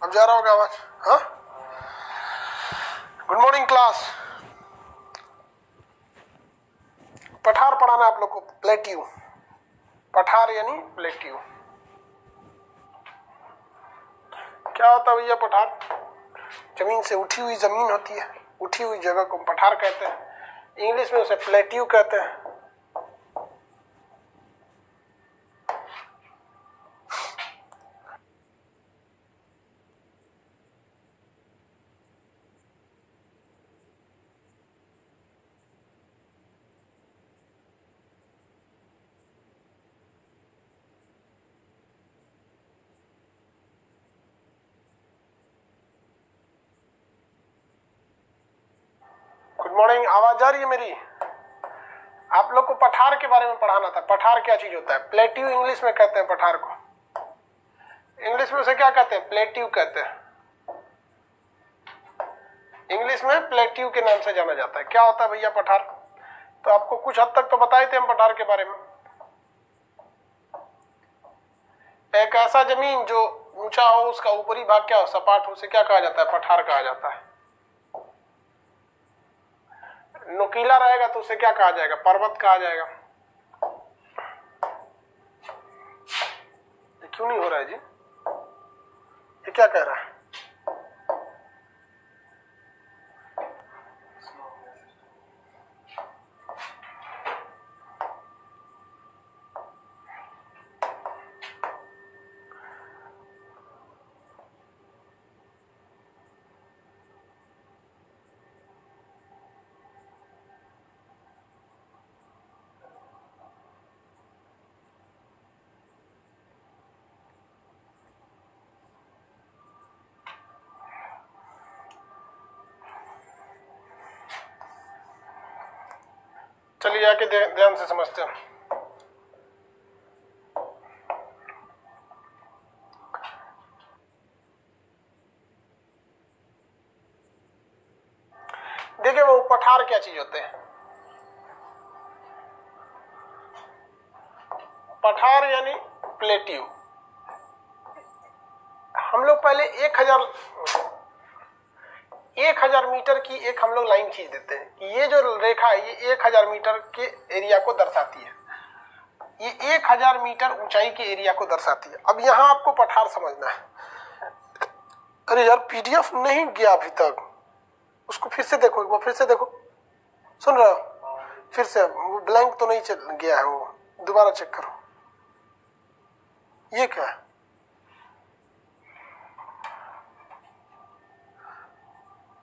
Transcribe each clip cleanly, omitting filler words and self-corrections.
अब जा रहा होगा आवाज? हाँ, गुड मॉर्निंग क्लास। पठार पढ़ाना आप लोग को, प्लेट्यू। पठार यानी प्लेट्यू। क्या होता है भैया पठार? जमीन से उठी हुई जमीन होती है, उठी हुई जगह को पठार कहते हैं। इंग्लिश में उसे प्लेट्यू कहते हैं। गुड मॉर्निंग, आवाज आ रही है मेरी? आप लोग को पठार के बारे में पढ़ाना था। पठार क्या चीज होता है? प्लेट्यू इंग्लिश में कहते हैं पठार को। इंग्लिश में उसे क्या कहते हैं? प्लेट्यू कहते हैं। इंग्लिश में प्लेट्यू के नाम से जाना जाता है। क्या होता है भैया पठार? तो आपको कुछ हद तक तो बताए थे हम पठार के बारे में। एक ऐसा जमीन जो ऊंचा हो, उसका ऊपरी भाग क्या हो? सपाट हो, उसे क्या कहा जाता है? पठार कहा जाता है। नुकीला रहेगा तो उसे क्या कहा जाएगा? पर्वत कहा जाएगा। ये क्यों नहीं हो रहा है जी? ये क्या कह रहा है? चलिए आके ध्यान से समझते हैं। देखिए वो पठार क्या चीज होते हैं? पठार यानी प्लेट्यू। हम लोग पहले 1000 मीटर की एक हम लोग लाइन खींच देते हैं कि ये जो रेखा है ये 1000 मीटर के एरिया को दर्शाती है। ये 1000 मीटर ऊंचाई के एरिया को दर्शाती है। अब यहां आपको पठार समझना है। अरे यार पीडीएफ नहीं गया अभी तक, उसको फिर से देखो, एक बार फिर से देखो। सुन रहे हो? फिर से वो ब्लैंक तो नहीं चल गया है, वो दोबारा चेक करो। ये क्या है?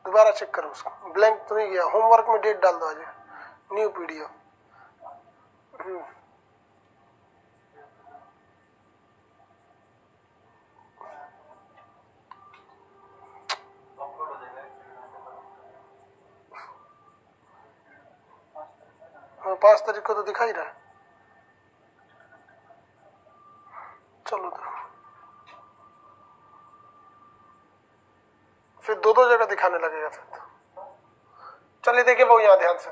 दोबारा चेक करो उसको, ब्लैंक तो नहीं गया। होमवर्क में डेट डाल दो आज, न्यू पीडीएफ। हाँ 5 तारीख को तो दिखाई रहा है। चलो तो फिर दो जगह दिखाने लगेगा फिर तो। चलिए देखिए वो यहाँ ध्यान से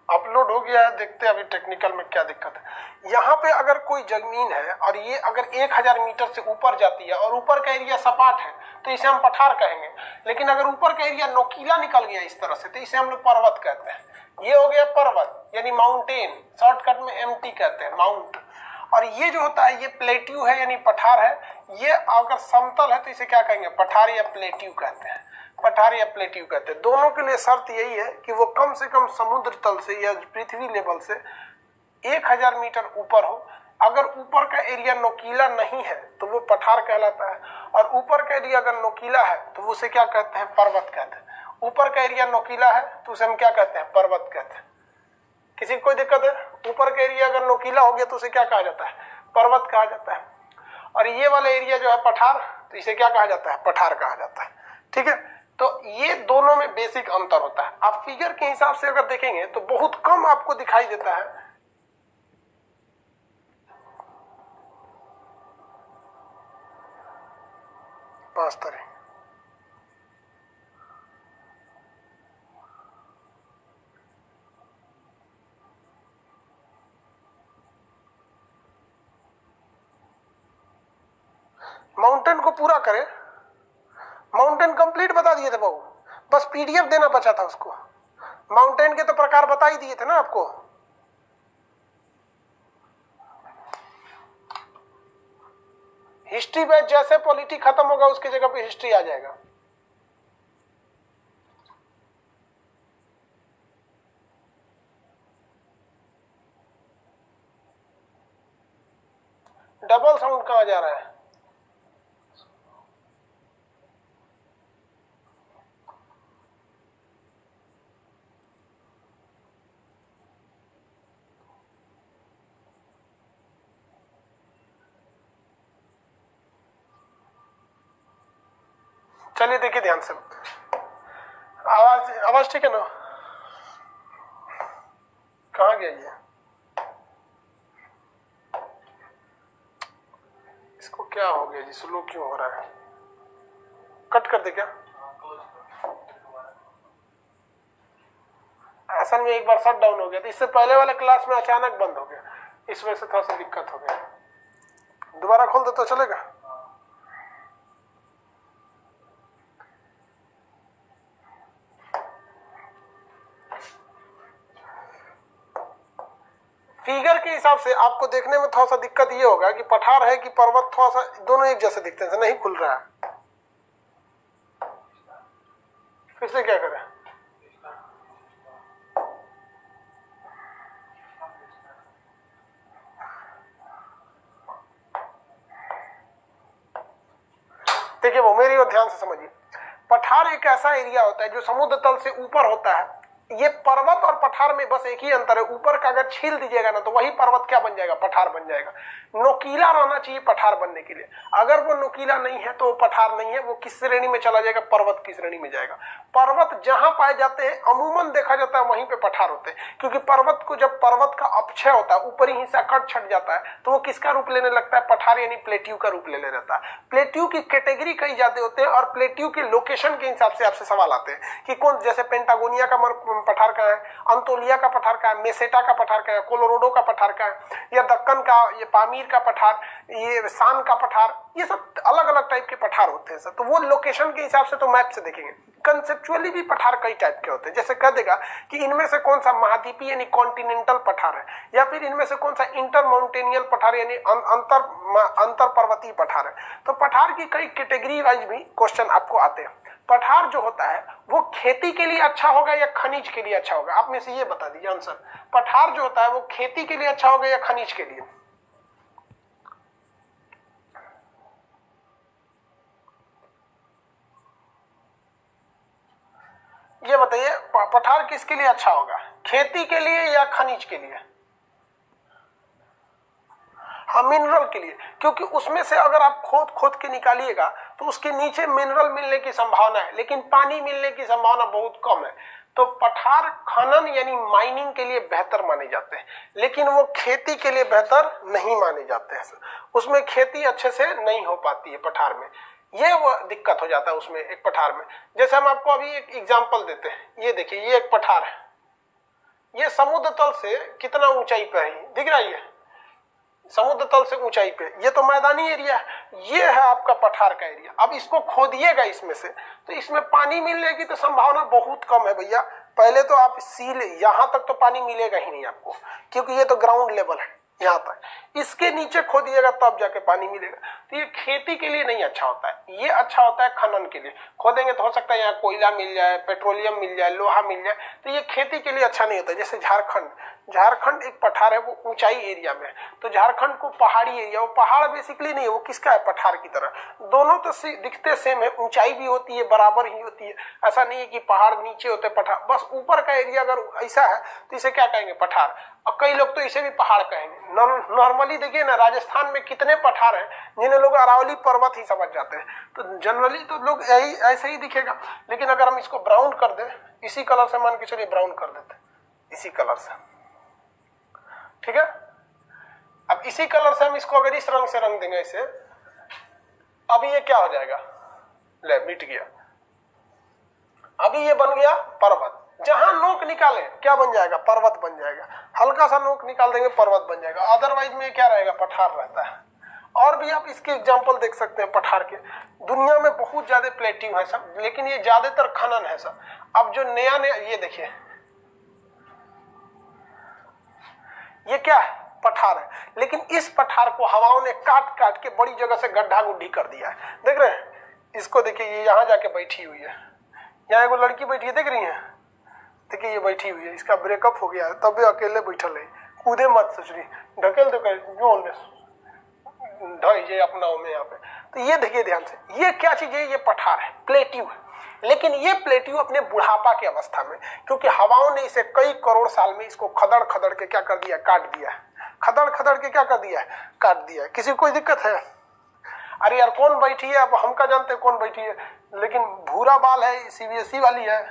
अपलोड हो गया है। देखते हैं अभी टेक्निकल में क्या दिक्कत है। यहाँ पे अगर कोई जमीन है और ये अगर 1000 मीटर से ऊपर जाती है और ऊपर का एरिया सपाट है तो इसे हम पठार कहेंगे। लेकिन अगर ऊपर का एरिया नोकीला निकल गया इस तरह से तो इसे हम लोग पर्वत कहते हैं। ये हो गया पर्वत यानी माउंटेन, शॉर्टकट में एमटी कहते हैं, माउंट। और ये जो होता है ये प्लेट्यू है यानी पठार है। ये अगर समतल है तो इसे क्या कहेंगे? पठार या प्लेट्यू कहते हैं। पठार या प्लेट्यू कहते हैं। दोनों के लिए शर्त यही है कि वो कम से कम समुद्र तल से या पृथ्वी लेवल से 1000 मीटर ऊपर हो। अगर ऊपर का एरिया नोकीला नहीं है तो वो पठार कहलाता है, और ऊपर का एरिया अगर नोकीला है तो वो उसे क्या कहते हैं? पर्वत कहते हैं। ऊपर का एरिया नोकीला है तो उसे हम क्या कहते हैं? पर्वत कहते हैं। किसी को कोई दिक्कत है? ऊपर का एरिया अगर नोकीला हो गया तो उसे क्या कहा जाता है? पर्वत कहा जाता है। और ये वाला एरिया जो है पठार, तो इसे क्या कहा जाता है? पठार कहा जाता है। ठीक है, तो ये दोनों में बेसिक अंतर होता है। आप फिगर के हिसाब से अगर देखेंगे तो बहुत कम आपको दिखाई देता है। पांच तरह माउंटेन को पूरा करें माउंटेन कंप्लीट बता दिए थे बाबू, बस पीडीएफ देना बचा था उसको। माउंटेन के तो प्रकार बता ही दिए थे ना आपको। हिस्ट्री बैच जैसे पॉलिटी खत्म होगा उसकी जगह पे हिस्ट्री आ जाएगा। डबल साउंड कहां जा रहा है? चलिए देखिए ध्यान से, आवाज आवाज ठीक है ना? कहाँ गया ये? इसको क्या हो गया जी, स्लो क्यों हो रहा है? कट कर दे क्या? असल में एक बार शट डाउन हो गया था, इससे पहले वाले क्लास में अचानक बंद हो गया, इस वजह से थोड़ा सा दिक्कत हो गया। दोबारा खोल दे तो चलेगा? फिगर के हिसाब से आपको देखने में थोड़ा सा दिक्कत ये होगा कि पठार है कि पर्वत, थोड़ा सा दोनों एक जैसे दिखते हैं, नहीं खुल रहा है। फिर से क्या करें? देखिए वो मेरी और ध्यान से समझिए, पठार एक ऐसा एरिया होता है जो समुद्र तल से ऊपर होता है। ये पर्वत और पठार में बस एक ही अंतर है, ऊपर का अगर छील दीजिएगा ना तो वही पर्वत क्या बन जाएगा? पठार बन जाएगा। नोकीला रहना चाहिए पठार बनने के लिए, अगर वो नोकीला नहीं है तो वो पठार नहीं है, वो किस श्रेणी में चला जाएगा? पर्वत की श्रेणी में जाएगा। पर्वत जहां पाए जाते हैं अमूमन देखा जाता है वहीं पे पठार होते हैं, क्योंकि पर्वत को जब पर्वत का अपक्षय होता है, ऊपरी हिस्सा कट छट जाता है, तो वो किसका रूप लेने लगता है? पठार यानी प्लेट्यू का रूप लेने लगता है। प्लेट्यू की कैटेगरी कई जाते होते हैं और प्लेट्यू के लोकेशन के हिसाब से आपसे सवाल आते हैं कि कौन, जैसे पेंटागोनिया का पठार कहाँ है, अंतोलिया का पठार कहाँ है, मेसेटा का पठार कहाँ है, कोलोराडो का पठार कहाँ है, या दक्कन का, ये पामीर का पठार, ये सान का पठार, ये सब अलग अलग टाइप के पठार होते हैं सर। तो वो लोकेशन के हिसाब से तो मैप से देखेंगे। कंसेप्चुअली भी पठार कई टाइप के होते हैं, जैसे कह देगा कि इनमें से कौन सा महाद्वीपीय यानी कॉन्टिनेंटल पठार है, या फिर इनमें से कौन सा इंटर माउंटेनियल पठार यानी अंतर पर्वतीय पठार है। तो पठार की कई कैटेगरी वाइज भी क्वेश्चन आपको आते हैं। पठार जो होता है वो खेती के लिए अच्छा होगा या खनिज के लिए अच्छा होगा? आप में से ये बता दीजिए आंसर। पठार जो होता है वो खेती के लिए अच्छा होगा या खनिज के लिए? ये बताइए, पठार किसके लिए अच्छा होगा, खेती के लिए या खनिज के लिए? हाँ, मिनरल के लिए, क्योंकि उसमें से अगर आप खोद खोद के निकालिएगा तो उसके नीचे मिनरल मिलने की संभावना है, लेकिन पानी मिलने की संभावना बहुत कम है। तो पठार खनन यानी माइनिंग के लिए बेहतर माने जाते हैं, लेकिन वो खेती के लिए बेहतर नहीं माने जाते हैं। उसमें खेती अच्छे से नहीं हो पाती है पठार में, ये वो दिक्कत हो जाता है उसमें एक पठार में। जैसे हम आपको अभी एक एग्जांपल देते हैं, ये देखिए ये एक पठार है, ये समुद्र तल से कितना ऊंचाई पे है, दिख रहा है? समुद्र तल से ऊंचाई पे, ये तो मैदानी एरिया है, ये है आपका पठार का एरिया। अब इसको खोदिएगा इसमें से, तो इसमें पानी मिलने की तो संभावना बहुत कम है भैया। पहले तो आप सील, यहां तक तो पानी मिलेगा ही नहीं आपको, क्योंकि ये तो ग्राउंड लेवल है यहां तक। इसके नीचे खोदिएगा तब जाके पानी मिलेगा। तो ये खेती के लिए नहीं अच्छा होता है, ये अच्छा होता है खनन के लिए। खोदेंगे तो हो सकता है यहाँ कोयला मिल जाए, पेट्रोलियम मिल जाए, लोहा मिल जाए, तो ये खेती के लिए अच्छा नहीं होता। जैसे झारखंड एक पठार है, वो ऊंचाई एरिया में है, तो झारखंड को पहाड़ी एरिया, वो पहाड़ बेसिकली नहीं है, वो किसका है? पठार की तरह। दोनों तो दिखते सेम है, ऊंचाई भी होती है, बराबर ही होती है। ऐसा नहीं है कि पहाड़ नीचे होते पठार, बस ऊपर का एरिया अगर ऐसा है तो इसे क्या कहेंगे? पठार। और कई लोग तो इसे भी पहाड़ कहेंगे। नॉर्मली देखिए ना, राजस्थान में कितने पठार हैं जिन्हें लोग अरावली पर्वत ही समझ जाते हैं। तो जनरली तो लोग यही ऐसे ही दिखेगा, लेकिन अगर हम इसको ब्राउन कर दें, इसी कलर से मान के चलिए ब्राउन कर देते, इसी कलर से, ठीक है। अब इसी कलर से हम इसको अगर इस रंग से रंग देंगे इसे, अभी ये क्या हो जाएगा? ले, मिट गया। अभी ये बन गया पर्वत। जहां नोक निकाले क्या बन जाएगा? पर्वत बन जाएगा। हल्का सा नोक निकाल देंगे पर्वत बन जाएगा। अदरवाइज में क्या रहेगा? पठार रहता है। और भी आप इसके एग्जाम्पल देख सकते हैं पठार के। दुनिया में बहुत ज्यादा प्लेट्यू है सब, लेकिन ये ज्यादातर खनन है सब। अब जो नया नया, ये देखिए ये क्या है, पठार है, लेकिन इस पठार को हवाओं ने काट काट के बड़ी जगह से गड्ढा गुड्ढी कर दिया है। देख रहे हैं इसको, देखिए ये यहाँ जाके बैठी हुई है, यहाँ एगो लड़की बैठी है, देख रही है, देखिए ये बैठी हुई है, इसका ब्रेकअप हो गया है तब भी अकेले बैठल है। कूदे मत सोचरी, ढकेल दो ढाई अपना में यहाँ पे। तो ये देखिए ध्यान से, ये क्या चीज है, ये पठार है, प्लेट्यू है। लेकिन ये प्लेट्यू अपने बुढ़ापा की अवस्था में, क्योंकि हवाओं ने इसे कई करोड़ साल में इसको खदड़ खदड़ के क्या कर दिया, काट दिया है। खदड़ खदड़ के क्या कर दिया है, काट दिया है। किसी को कोई दिक्कत है? अरे यार कौन बैठी है, अब हम क्या जानते हैं कौन बैठी है, लेकिन भूरा बाल है, सीबीएसई वाली है,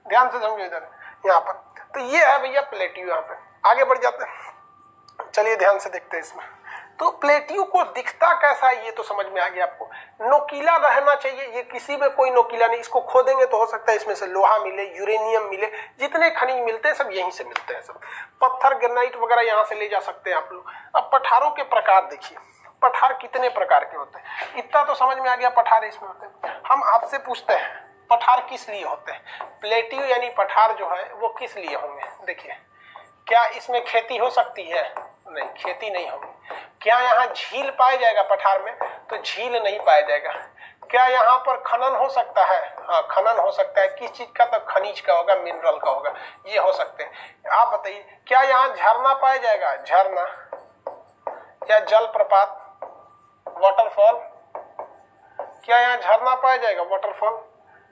ध्यान से समझो इधर यहाँ पर। तो ये है भैया प्लेट्यू। यहाँ पे आगे बढ़ जाते हैं, चलिए ध्यान से देखते हैं इसमें। तो प्लेट्यू को दिखता कैसा है ये तो समझ में आ गया आपको, नोकीला रहना चाहिए, ये किसी में कोई नोकीला नहीं। इसको खोदेंगे तो हो सकता है इसमें से लोहा मिले, यूरेनियम मिले, जितने खनिज मिलते हैं सब यहीं से मिलते हैं सब। पत्थर ग्रेनाइट वगैरह यहाँ से ले जा सकते हैं आप लोग। अब पठारों के प्रकार देखिए, पठार कितने प्रकार के होते हैं, इतना तो समझ में आ गया पठार इसमें होते हैं। हम आपसे पूछते हैं पठार किस लिए होते हैं, प्लेट्यू यानी पठार जो है वो किस लिए होंगे। देखिए, क्या इसमें खेती हो सकती है? नहीं, खेती नहीं होगी। क्या यहाँ झील पाया जाएगा पठार में? तो झील नहीं पाया जाएगा। क्या यहाँ पर खनन हो सकता है? हाँ, खनन हो सकता है। किस चीज का? तो खनिज का होगा, मिनरल का होगा, ये हो सकते हैं। आप बताइए, क्या यहाँ झरना पाया जाएगा? झरना या जलप्रपात, वाटरफॉल, क्या यहाँ झरना पाया जाएगा? वाटरफॉल।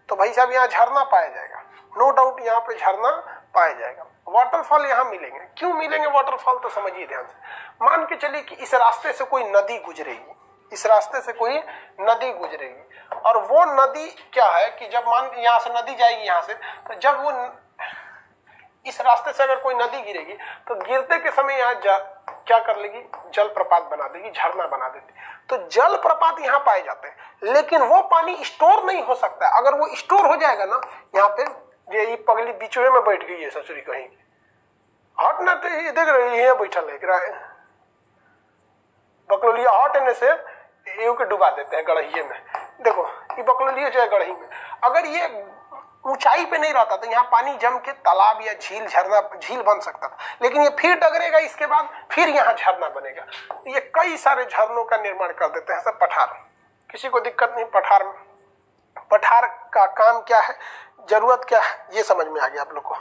तो भाई साहब यहाँ झरना पाया जाएगा, नो डाउट यहाँ पे झरना पाया जाएगा। वाटरफॉल यहाँ मिलेंगे। क्यों मिलेंगे वाटरफॉल? तो समझिए ध्यान से। मान के चलिए कि इस रास्ते से कोई नदी गुजरेगी, इस रास्ते से कोई नदी गुजरेगी, और वो नदी क्या है कि जब मान यहाँ से नदी जाएगी यहाँ से, तो जब वो इस रास्ते से अगर कोई नदी गिरेगी तो गिरते के समय यहाँ क्या कर लेगी? जलप्रपात बना देगी, झरना बना देती। तो जलप्रपात यहाँ पाए जाते हैं, लेकिन वो पानी स्टोर नहीं हो सकता। अगर वो स्टोर हो जाएगा ना, यहाँ पे ये पगली बीचवे में बैठ गई है ससुरी कहीं, हट ना, तो ये देख रहे हैं बैठल है बकलोलिया, हटने से एव के डुबा देते हैं गढ़िये में। देखो ये बकलोलिया जो है गढ़ी में, अगर ये ऊंचाई पे नहीं रहता तो यहाँ पानी जम के तालाब या झील, झरना, झील बन सकता था, लेकिन ये फिर डगरेगा, इसके बाद फिर यहाँ झरना बनेगा। ये कई सारे झरनों का निर्माण कर देते हैं सब पठार। किसी को दिक्कत नहीं पठार में। पठार का काम क्या है, जरूरत क्या है, ये समझ में आ गया आप लोग को।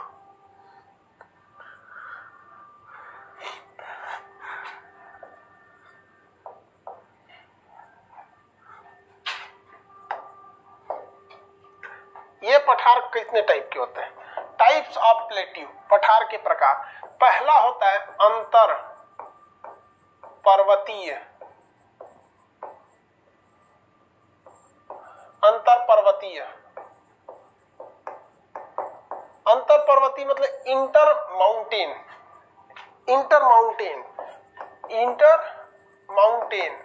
ये पठार कितने टाइप के होते हैं? टाइप्स ऑफ प्लेट्यू, पठार के प्रकार। पहला होता है अंतर पर्वतीय, अंतर पर्वतीय। अंतर पर्वतीय मतलब inter mountain, inter mountain, inter mountain.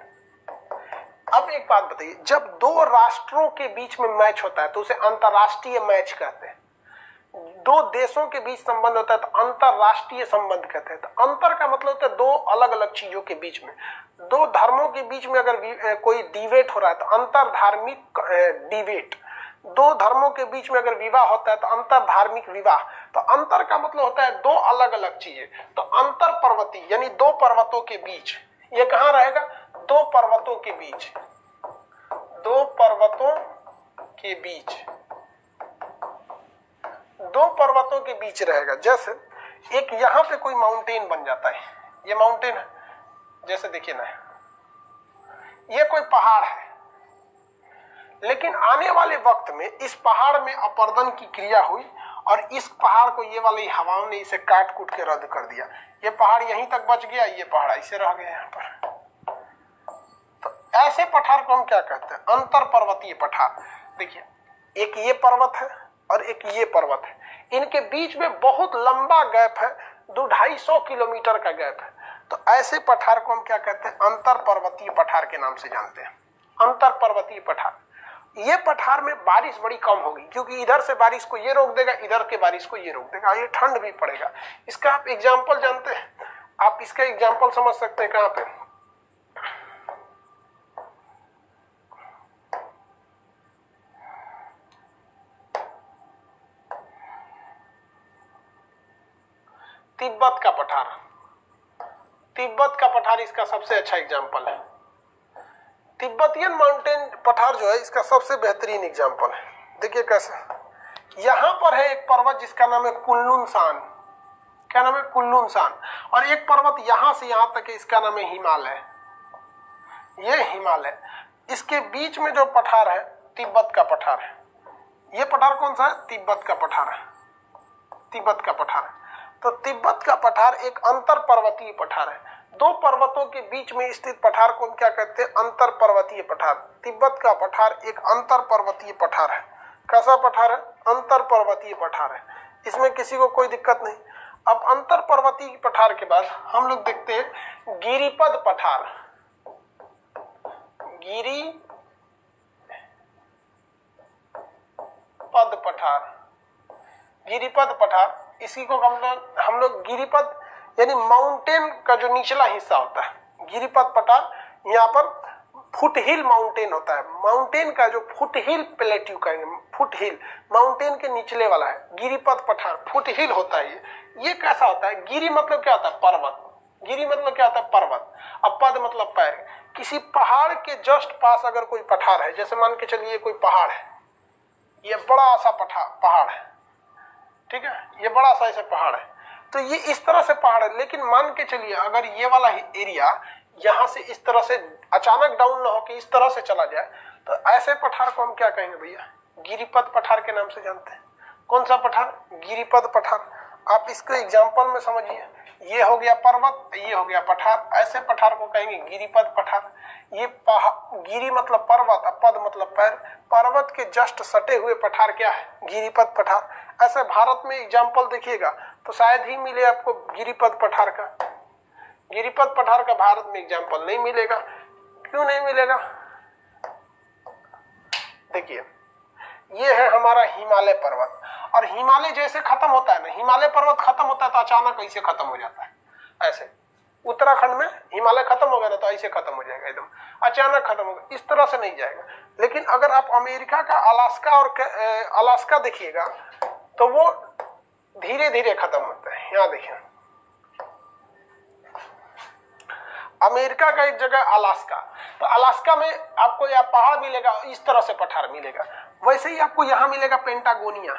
अब एक बात बताइए, जब दो राष्ट्रों के बीच में मैच होता है तो उसे अंतरराष्ट्रीय मैच कहते हैं। दो देशों के बीच संबंध होता है तो अंतरराष्ट्रीय संबंध कहते हैं। तो अंतर का मतलब होता है दो अलग अलग चीजों के बीच में, दो धर्मों के बीच में अगर कोई डिबेट हो रहा है तो अंतर धार्मिक डिबेट। दो धर्मों के बीच में अगर विवाह होता है तो अंतर धार्मिक विवाह। तो अंतर का मतलब होता है दो अलग अलग चीजें। तो अंतर पर्वतीय यानी दो पर्वतों के बीच, ये कहाँ रहेगा? दो पर्वतों के बीच, दो पर्वतों के बीच, दो पर्वतों के बीच रहेगा। जैसे एक यहाँ पे कोई माउंटेन बन जाता है, ये माउंटेन है, जैसे देखिए ना, ये कोई पहाड़ है, लेकिन आने वाले वक्त में इस पहाड़ में अपर्दन की क्रिया हुई और इस पहाड़ को ये वाली हवाओं ने इसे काट कूट के रद्द कर दिया। ये पहाड़ यहीं तक बच गया, ये पहाड़ ऐसे रह गया यहाँ पर। तो ऐसे पठार को हम क्या कहते हैं? अंतर पर्वतीय पठार। देखिए, एक ये पर्वत है और एक ये पर्वत है, इनके बीच में बहुत लंबा गैप है, 200-250 किलोमीटर का गैप है। तो ऐसे पठार को हम क्या कहते हैं? अंतर पर्वतीय पठार के नाम से जानते हैं। अंतर पर्वतीय पठार। ये पठार में बारिश बड़ी कम होगी, क्योंकि इधर से बारिश को ये रोक देगा, इधर के बारिश को ये रोक देगा, ये ठंड भी पड़ेगा। इसका आप एग्जाम्पल जानते हैं? आप इसका एग्जाम्पल समझ सकते हैं कहाँ पे? तिब्बत का पठार, तिब्बत का पठार इसका सबसे अच्छा एग्जाम्पल है। तिब्बतियन माउंटेन पठार जो है इसका सबसे बेहतरीन एग्जाम्पल है। देखिए कैसे, यहां पर है एक पर्वत जिसका नाम है कुनलुन सान। क्या नाम है? कुनलुन सान। और एक पर्वत यहां से यहां तक है, इसका नाम है हिमालय। ये हिमालय, इसके बीच में जो पठार है तिब्बत का पठार है। ये पठार कौन सा है? तिब्बत का पठार है। तिब्बत का पठार। तो तिब्बत का पठार एक अंतर पर्वतीय पठार है। दो पर्वतों के बीच में स्थित पठार को हम क्या कहते हैं? अंतर पर्वतीय पठार। तिब्बत का पठार एक अंतर पर्वतीय पठार है। कैसा पठार है? अंतर पर्वतीय पठार है। इसमें किसी को कोई दिक्कत नहीं। अब अंतर पर्वतीय पठार के बाद हम लोग देखते हैं गिरिपद पठार। गिरिपद पठार, गिरिपद पठार, इसी को हम लोग गिरिपद यानी माउंटेन का जो निचला हिस्सा होता है। गिरिपद पठार यहाँ पर फुटहिल माउंटेन होता है। माउंटेन का जो फुटहिल प्लेट्यू कहेंगे, फुटहिल माउंटेन के निचले वाला है गिरिपद पठार, फुटहिल होता है। ये कैसा होता है? गिरि मतलब क्या होता है? पर्वत। गिरि मतलब क्या होता है? पर्वत। अब पद मतलब पैर। किसी पहाड़ के जस्ट पास अगर कोई पठार है, जैसे मान के चलिए कोई पहाड़ है, ये बड़ा सा पहाड़ है, ठीक है, ये बड़ा सा ऐसा पहाड़ है, तो ये इस तरह से पहाड़ है। लेकिन मान के चलिए अगर ये वाला एरिया यहां से इस तरह से अचानक डाउन ना होकर इस तरह से चला जाए, तो ऐसे पठार को हम क्या कहेंगे भैया? गिरिपद पठार के नाम से जानते हैं। कौन सा पठार? गिरिपद पठार। आप इसको एग्जाम्पल में समझिए, ये हो गया पर्वत, ये हो गया पठार, ऐसे पठार को कहेंगे गिरिपद पठार। ये गिरि मतलब पर्वत, पद मतलब पैर, पर्वत के जस्ट सटे हुए पठार क्या है? गिरिपद पठार। ऐसे भारत में एग्जाम्पल देखिएगा तो शायद ही मिले आपको गिरिपद पठार का। गिरिपद पठार का भारत में एग्जाम्पल नहीं मिलेगा। क्यों नहीं मिलेगा? देखिए, ये है हमारा हिमालय पर्वत, और हिमालय जैसे खत्म होता है ना, हिमालय पर्वत खत्म होता है तो अचानक ऐसे खत्म हो जाता है। ऐसे उत्तराखंड में हिमालय खत्म हो गया ना तो ऐसे खत्म हो जाएगा, एकदम अचानक खत्म होगा, इस तरह से नहीं जाएगा। लेकिन अगर आप अमेरिका का अलास्का और अलास्का देखिएगा तो वो धीरे धीरे खत्म होता है। यहाँ देखिए, अमेरिका का एक जगह अलास्का, तो अलास्का में आपको यह पहाड़ मिलेगा, इस तरह से पठार मिलेगा। वैसे ही आपको यहाँ मिलेगा पेंटागोनिया,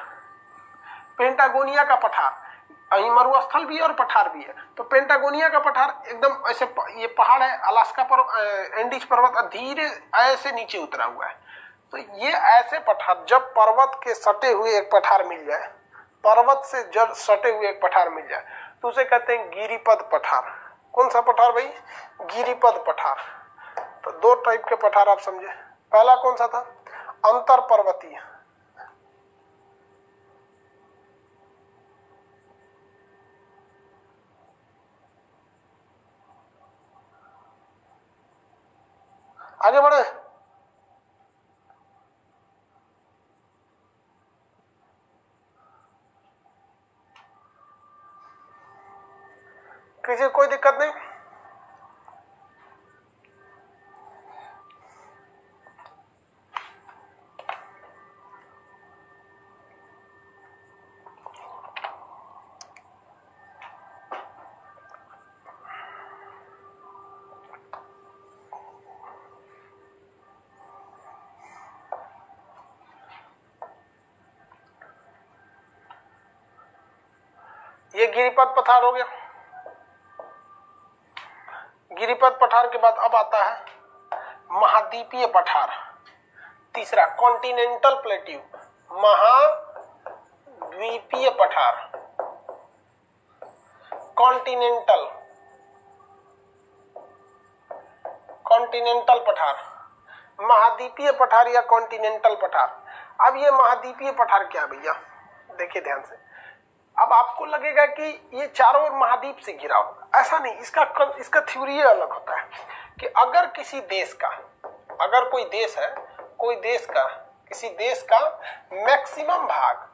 पेंटागोनिया का पठार, मरुस्थल भी है और पठार भी है। तो पेंटागोनिया का पठार एकदम ऐसे, ये पहाड़ है अलास्का पर, एंडीज पर्वत धीरे ऐसे नीचे उतरा हुआ है। तो ये ऐसे पठार, जब पर्वत के सटे हुए एक पठार मिल जाए, पर्वत से जब सटे हुए एक पठार मिल जाए तो उसे कहते हैं गिरिपद पठार। कौन सा पठार भाई? गिरिपद पठार। तो दो टाइप के पठार आप समझे। पहला कौन सा था? अंतर पर्वतीय। आगे बढ़े। किसी कोई दिक्कत नहीं? ये गिरिपद पठार हो गया। गिरिपद पठार के बाद अब आता है महाद्वीपीय पठार। तीसरा कॉन्टिनेंटल प्लेट्यू, महाद्वीपीय पठार, कॉन्टिनेंटल, कॉन्टिनेंटल पठार, महाद्वीपीय पठार या कॉन्टिनेंटल पठार। अब ये महाद्वीपीय पठार क्या भैया? देखिए ध्यान से। अब आपको लगेगा कि ये चारों ओर महाद्वीप से घिरा होगा, ऐसा नहीं। इसका थ्योरी अलग होता है कि अगर किसी देश का, अगर कोई देश है, कोई देश का, किसी देश का मैक्सिमम भाग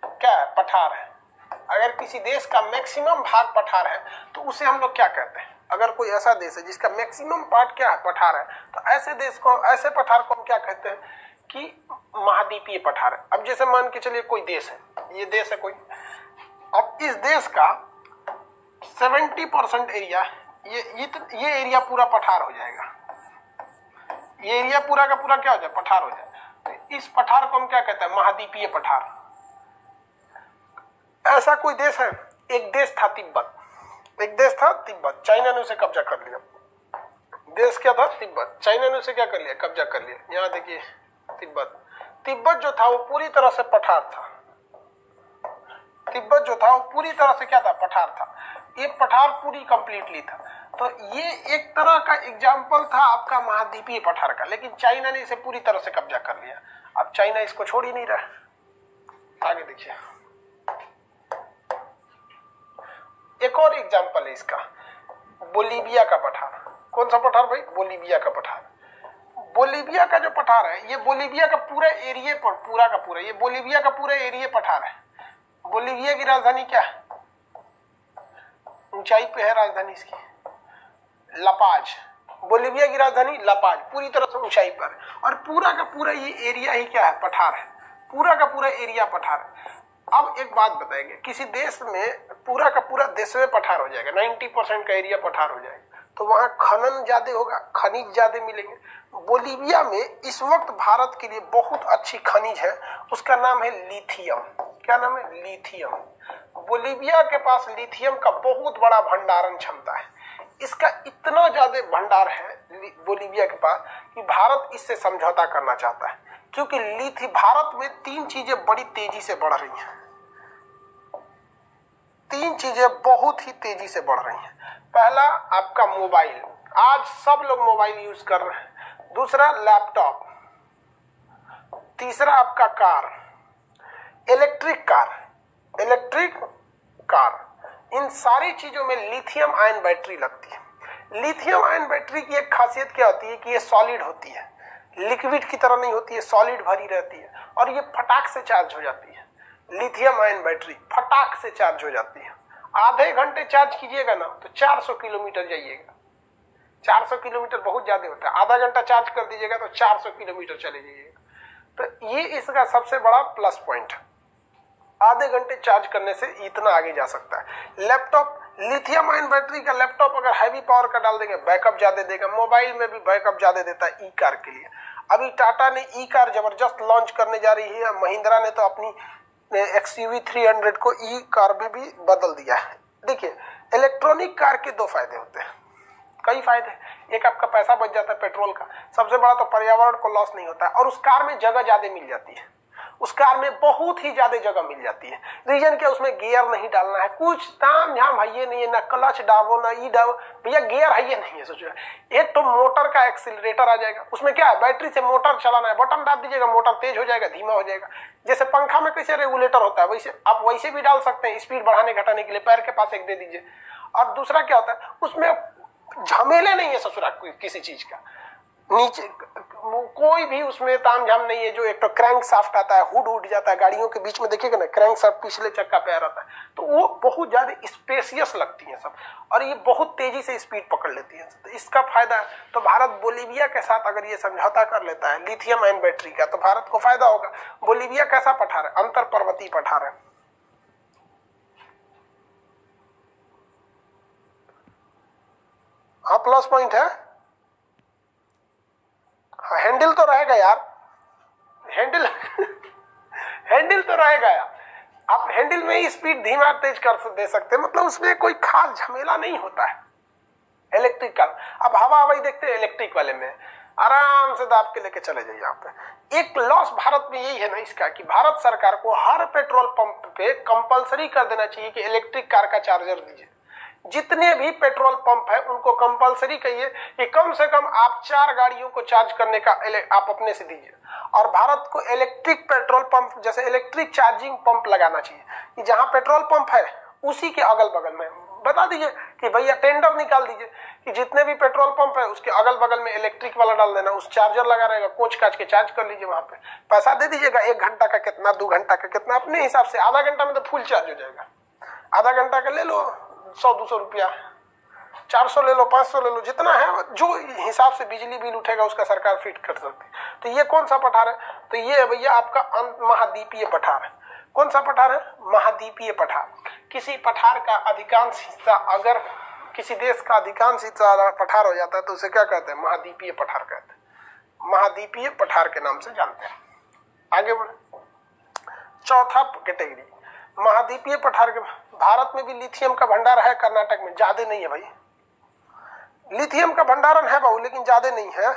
क्या है? पठार है। अगर किसी देश का मैक्सिमम भाग पठार है तो उसे हम लोग क्या कहते हैं? अगर कोई ऐसा देश है जिसका मैक्सिमम पार्ट क्या है? पठार है, तो ऐसे देश को, ऐसे पठार को हम क्या कहते हैं? कि महाद्वीपीय पठार है। अब जैसे मान के चलिए कोई देश है, ये देश है कोई, अब इस देश का 70% एरिया, ये एरिया पूरा पठार हो जाएगा, ये एरिया पूरा का पूरा क्या हो जाए, पठार हो जाए। तो इस पठार को हम क्या कहते हैं, महाद्वीपीय पठार। ऐसा कोई देश है, एक देश था तिब्बत, एक देश था तिब्बत, चाइना ने उसे कब्जा कर लिया। देश क्या था, तिब्बत, चाइना ने उसे क्या कर लिया, कब्जा कर लिया। यहाँ देखिए तिब्बत जो था वो पूरी तरह से पठार था, तिब्बत जो था वो पूरी तरह से क्या था, पठार था। ये पठार पूरी कंप्लीटली था। तो ये एक तरह का एग्जाम्पल था आपका महाद्वीपीय पठार का, लेकिन चाइना ने इसे पूरी तरह से कब्जा कर लिया। अब चाइना इसको छोड़ ही नहीं रहा। आगे देखिए, एक और एग्जाम्पल है इसका, बोलीविया का पठार। कौन सा पठार भाई, बोलीविया का पठार। बोलीविया का जो पठार है, ये बोलीविया का पूरा एरिया पर, पूरा का पूरा, ये बोलीविया का पूरा एरिया पठार है। बोलीविया की राजधानी क्या है, ऊंचाई पे है राजधानी इसकी, लापाज। बोलीविया की राजधानी लापाज, पूरी तरह से ऊंचाई पर, और पूरा का पूरा ये एरिया ही क्या है, पठार है। पूरा का पूरा एरिया पठार है। अब एक बात बताएंगे, किसी देश में पूरा का पूरा देश में पठार हो जाएगा, 90% का एरिया पठार हो जाएगा, तो वहां खनन ज्यादा होगा, खनिज ज्यादा मिलेंगे। बोलीविया में इस वक्त भारत के लिए बहुत अच्छी खनिज है, उसका नाम है लिथियम। क्या नाम है, लिथियम। बोलीविया के पास लिथियम का बहुत बड़ा भंडारण क्षमता है। इसका इतना ज्यादा भंडार है बोलीविया के पास कि भारत इससे समझौता करना चाहता है, क्योंकि भारत में 3 चीजें बड़ी तेजी से बढ़ रही हैं। 3 चीजें बहुत ही तेजी से बढ़ रही हैं। पहला आपका मोबाइल, आज सब लोग मोबाइल यूज कर रहे हैं। दूसरा लैपटॉप, तीसरा आपका कार, इलेक्ट्रिक कार। इन सारी चीजों में लिथियम आयन बैटरी लगती है। लिथियम आयन बैटरी की एक खासियत क्या होती है कि ये सॉलिड होती है, लिक्विड की तरह नहीं होती है, सॉलिड भरी रहती है, और ये फटाक से चार्ज हो जाती है। लिथियम आयन बैटरी फटाक से चार्ज हो जाती है। आधे घंटे चार्ज कीजिएगा ना तो 400 किलोमीटर जाइएगा। 400 किलोमीटर बहुत ज्यादा होता है, आधा घंटा चार्ज कर दीजिएगा तो 400 किलोमीटर चले जाइएगा। तो ये इसका सबसे बड़ा प्लस पॉइंट है, आधे घंटे चार्ज करने से इतना आगे जा सकता है। लैपटॉप, लिथियम आयन बैटरी का लैपटॉप अगर हैवी पावर का डाल देंगे बैकअप ज्यादा देगा। मोबाइल में भी बैकअप ज्यादा देता है ई कार के लिए। अभी टाटा ने ई कार जबरदस्त लॉन्च करने जा रही है, महिंद्रा ने तो अपनी XUV 300 को ई कार में भी बदल दिया है। देखिए, इलेक्ट्रॉनिक कार के 2 फायदे होते हैं, कई फायदे। एक आपका पैसा बच जाता है पेट्रोल का, सबसे बड़ा तो पर्यावरण को लॉस नहीं होता है, और उस कार में जगह ज्यादा मिल जाती है। उस कार में बहुत ही ज्यादा जगह मिल जाती है। रीजन क्या, उसमें गियर नहीं डालना है, कुछ ताम झाम है ये नहीं है, ना क्लच डालो ना ई डालो, भैया गियर है ये नहीं है। सोचो, एक तो मोटर का एक्सीलरेटर आ जाएगा, उसमें क्या है, बैटरी से मोटर चलाना है, बटन दाब दीजिएगा, मोटर तेज हो जाएगा, धीमा हो जाएगा। जैसे पंखा में कैसे रेगुलेटर होता है, वैसे आप वैसे भी डाल सकते हैं, स्पीड बढ़ाने घटाने के लिए पैर के पास एक दे दीजिए। और दूसरा क्या होता है, उसमें झमेले नहीं है ससुरा किसी चीज का, नीचे कोई भी उसमें तामझाम नहीं है। जो एक तो क्रैंक शाफ्ट आता है, हुड उठ जाता है, गाड़ियों के बीच में देखिएगा ना क्रैंक शाफ्ट पिछले चक्का पे आ रहता है, तो वो बहुत ज्यादा स्पेसियस लगती है सब, और ये बहुत तेजी से स्पीड पकड़ लेती है। तो इसका फायदा, तो भारत बोलीविया के साथ अगर ये समझौता कर लेता है लिथियम आयन बैटरी का, तो भारत को फायदा होगा। बोलीविया कैसा पठार है, अंतर पर्वतीय पठार है। हाँ, प्लस पॉइंट है। हैंडल तो रहेगा यार, हैंडल हैंडल तो रहेगा यार। आप हैंडल में ही स्पीड धीमा तेज कर दे सकते हैं, मतलब उसमें कोई खास झमेला नहीं होता है इलेक्ट्रिक कार। अब हवा हवाई देखते हैं इलेक्ट्रिक वाले में, आराम से दाब के लेके चले जाइए। आप एक लॉस भारत में यही है ना इसका, कि भारत सरकार को हर पेट्रोल पंप पे कंपलसरी कर देना चाहिए कि इलेक्ट्रिक कार का चार्जर दीजिए। जितने भी पेट्रोल पंप है उनको कंपलसरी कहिए कि कम से कम आप 4 गाड़ियों को चार्ज करने का आप अपने से दीजिए। और भारत को इलेक्ट्रिक पेट्रोल पंप, जैसे इलेक्ट्रिक चार्जिंग पंप लगाना चाहिए, कि जहां पेट्रोल पंप है उसी के अगल बगल में बता दीजिए कि भैया टेंडर निकाल दीजिए कि जितने भी पेट्रोल पंप है उसके अगल बगल में इलेक्ट्रिक वाला डाल देना, उस चार्जर लगा रहेगा, कोच काच के चार्ज कर लीजिए। वहां पे पैसा दे दीजिएगा, 1 घंटा का कितना, 2 घंटा का कितना, अपने हिसाब से। आधा घंटा में तो फुल चार्ज हो जाएगा, आधा घंटा का ले लो 100-200 रुपया, 400 ले लो, 500 ले लो, जितना है जो हिसाब से बिजली बिल उठेगा उसका सरकार फिट कर सकती है। तो ये कौन सा पठार है? तो ये है भैया आपका महाद्वीपीय पठार है। कौन सा पठार है? महाद्वीपीय पठार। किसी पठार का अधिकांश हिस्सा, अगर किसी देश का अधिकांश हिस्सा पठार हो जाता है तो उसे क्या कहते हैं? महाद्वीपीय पठार कहते हैं। महाद्वीपीय पठार के नाम से जानते हैं। आगे बढ़े, चौथा कैटेगरी महाद्वीपीय पठार के। भारत में भी लिथियम का भंडार है, कर्नाटक में ज्यादा नहीं है भाई। लिथियम का भंडारण है बाबू, लेकिन ज्यादा नहीं है।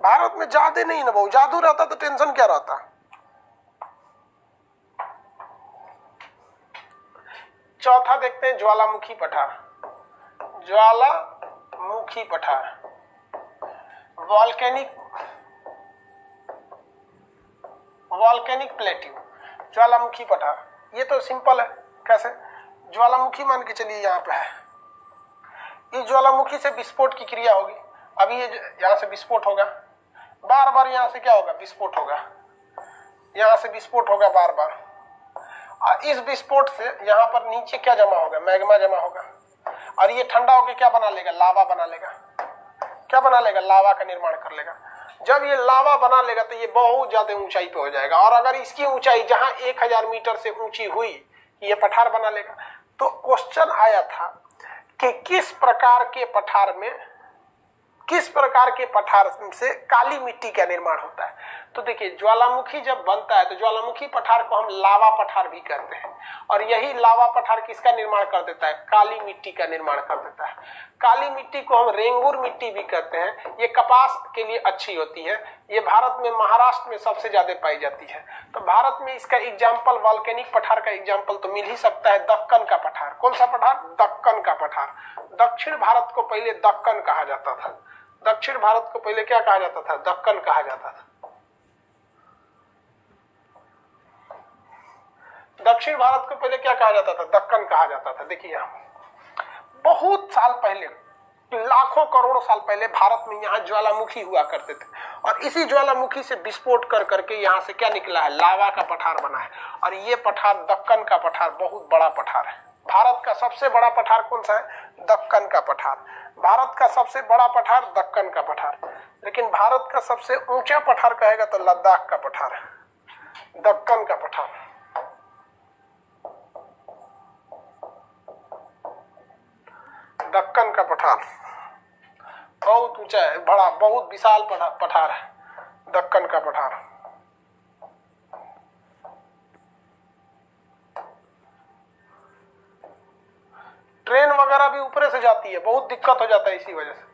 भारत में ज्यादा नहीं ना बाबू, जादू रहता तो टेंशन क्या रहता। चौथा देखते हैं ज्वालामुखी पठार। ज्वालामुखी पठार, वॉल्केनिक प्लेट्यू, ज्वालामुखी पठार। ये तो सिंपल है। कैसे? ज्वालामुखी मान के चलिए यहाँ पे है, इस ज्वालामुखी से विस्फोट की क्रिया होगी। अभी ये यहाँ से विस्फोट होगा, बार बार यहाँ से क्या होगा? विस्फोट होगा, यहाँ से विस्फोट होगा बार बार। और इस विस्फोट से यहाँ पर नीचे क्या जमा होगा? मैग्मा जमा होगा। और ये ठंडा होकर क्या बना लेगा? लावा बना लेगा। क्या बना लेगा? लावा का निर्माण कर लेगा। जब ये लावा बना लेगा तो ये बहुत ज्यादा ऊंचाई पे हो जाएगा, और अगर इसकी ऊंचाई जहां 1000 मीटर से ऊंची हुई, ये पठार बना लेगा। तो क्वेश्चन आया था कि किस प्रकार के पठार से काली मिट्टी का निर्माण होता है। तो देखिए, ज्वालामुखी जब बनता है तो ज्वालामुखी पठार को हम लावा पठार भी कहते हैं, और यही लावा पठार किसका निर्माण कर देता है? काली मिट्टी का निर्माण कर देता है। काली मिट्टी को हम रेंगुर मिट्टी भी कहते हैं। ये कपास के लिए अच्छी होती है। ये भारत में महाराष्ट्र में सबसे ज्यादा पाई जाती है। तो भारत में इसका एग्जाम्पल, वॉल्केनिक पठार का एग्जाम्पल तो मिल ही सकता है, दक्कन का पठार। कौन सा पठार? दक्कन का पठार। दक्षिण भारत को पहले दक्कन कहा जाता था। दक्षिण भारत को पहले क्या कहा जाता था? दक्कन कहा जाता था। दक्षिण भारत को पहले क्या कहा जाता था? दक्कन कहा जाता था। देखिए, यहाँ बहुत साल पहले, लाखों करोड़ों साल पहले भारत में यहाँ ज्वालामुखी हुआ करते थे, और इसी ज्वालामुखी से विस्फोट कर करके यहाँ से क्या निकला है? लावा का पठार बना है। और ये पठार, दक्कन का पठार, बहुत बड़ा पठार है। भारत का सबसे बड़ा पठार कौन सा है? दक्कन का पठार। भारत का सबसे बड़ा पठार दक्कन का पठार। लेकिन भारत का सबसे ऊंचा पठार कहेगा तो लद्दाख का पठार है। दक्कन का पठार, दक्कन का पठार बहुत ऊंचा है, बड़ा, बहुत विशाल पठार है दक्कन का पठार। ट्रेन वगैरह भी ऊपर से जाती है, बहुत दिक्कत हो जाता है इसी वजह से।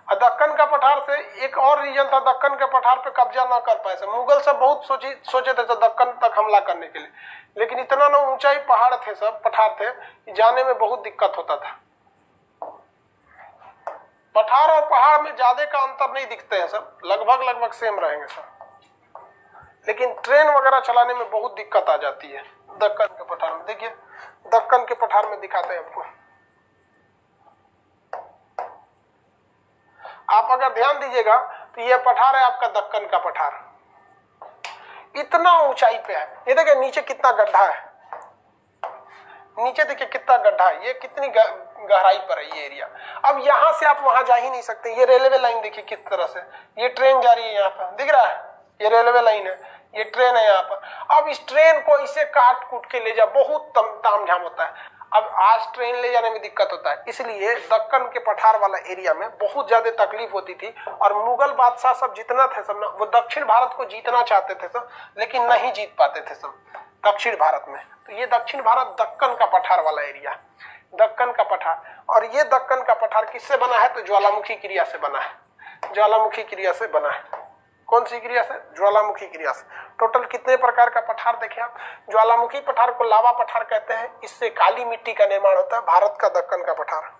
और दक्कन का पठार से एक और रीजन था, दक्कन के पठार पे कब्जा ना कर पाए से मुगल सब बहुत सोचे थे तो दक्कन तक हमला करने के लिए, लेकिन इतना ना ऊंचाई पहाड़ थे, सब पठार थे, जाने में बहुत दिक्कत होता था। पठार और पहाड़ में ज्यादा का अंतर नहीं दिखते हैं, सब लगभग सेम रहेंगे सब, लेकिन ट्रेन वगैरह चलाने में बहुत दिक्कत आ जाती है दक्कन के पठार में। देखिए, दक्कन के पठार में दिखाते हैं आपको। आप अगर ध्यान दीजिएगा तो ये पठार है आपका दक्कन का पठार, इतना ऊंचाई पे है। ये देखिए नीचे कितना गड्ढा है, नीचे देखिए कितना गड्ढा है, ये कितनी गहराई पर है ये एरिया। अब यहां से आप वहां जा ही नहीं सकते। ये रेलवे लाइन देखिए किस तरह से, ये ट्रेन जा रही है, यहाँ पर दिख रहा है, ये रेलवे लाइन है, ये ट्रेन है यहाँ पर। अब इस ट्रेन को इसे काट कूट के ले जा, बहुत ताम झाम होता है। अब आज ट्रेन ले जाने में दिक्कत होता है, इसलिए दक्कन के पठार वाला एरिया में बहुत ज्यादा तकलीफ होती थी। और मुगल बादशाह सब जितना थे सब ना, वो दक्षिण भारत को जीतना चाहते थे सब, लेकिन नहीं जीत पाते थे सब दक्षिण भारत में। तो ये दक्षिण भारत दक्कन का पठार वाला एरिया, दक्कन का पठार। और ये दक्कन का पठार किससे बना है? तो ज्वालामुखी क्रिया से बना है, ज्वालामुखी क्रिया से बना है। कौन सी क्रिया से? ज्वालामुखी क्रिया से। टोटल कितने प्रकार का पठार देखे आप? ज्वालामुखी पठार को लावा पठार कहते हैं, इससे काली मिट्टी का निर्माण होता है। भारत का दक्कन का पठार।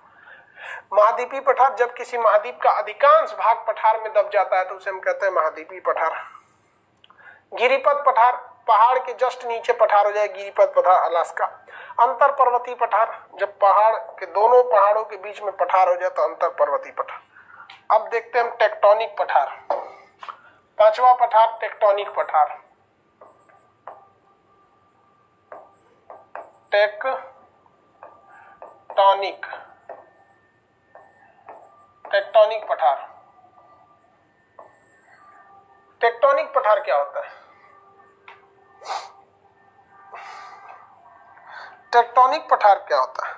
महाद्वीपीय पठार, जब किसी महाद्वीप का अधिकांश भाग पठार में दब जाता है तो उसे हम कहते हैं महाद्वीपीय पठार। गिरिपथ पठार, पहाड़ के जस्ट नीचे पठार हो जाए, गिरिपथ पठार अलास्का। अंतर पर्वतीय पठार, जब पहाड़ के दोनों पहाड़ों के बीच में पठार हो जाए तो अंतर पर्वतीय पठार। अब देखते हैं हम टेक्टोनिक पठार। पांचवा पठार टेक्टोनिक पठार, टेक्टोनिक पठार। टेक्टोनिक पठार क्या होता है? टेक्टोनिक पठार क्या होता है?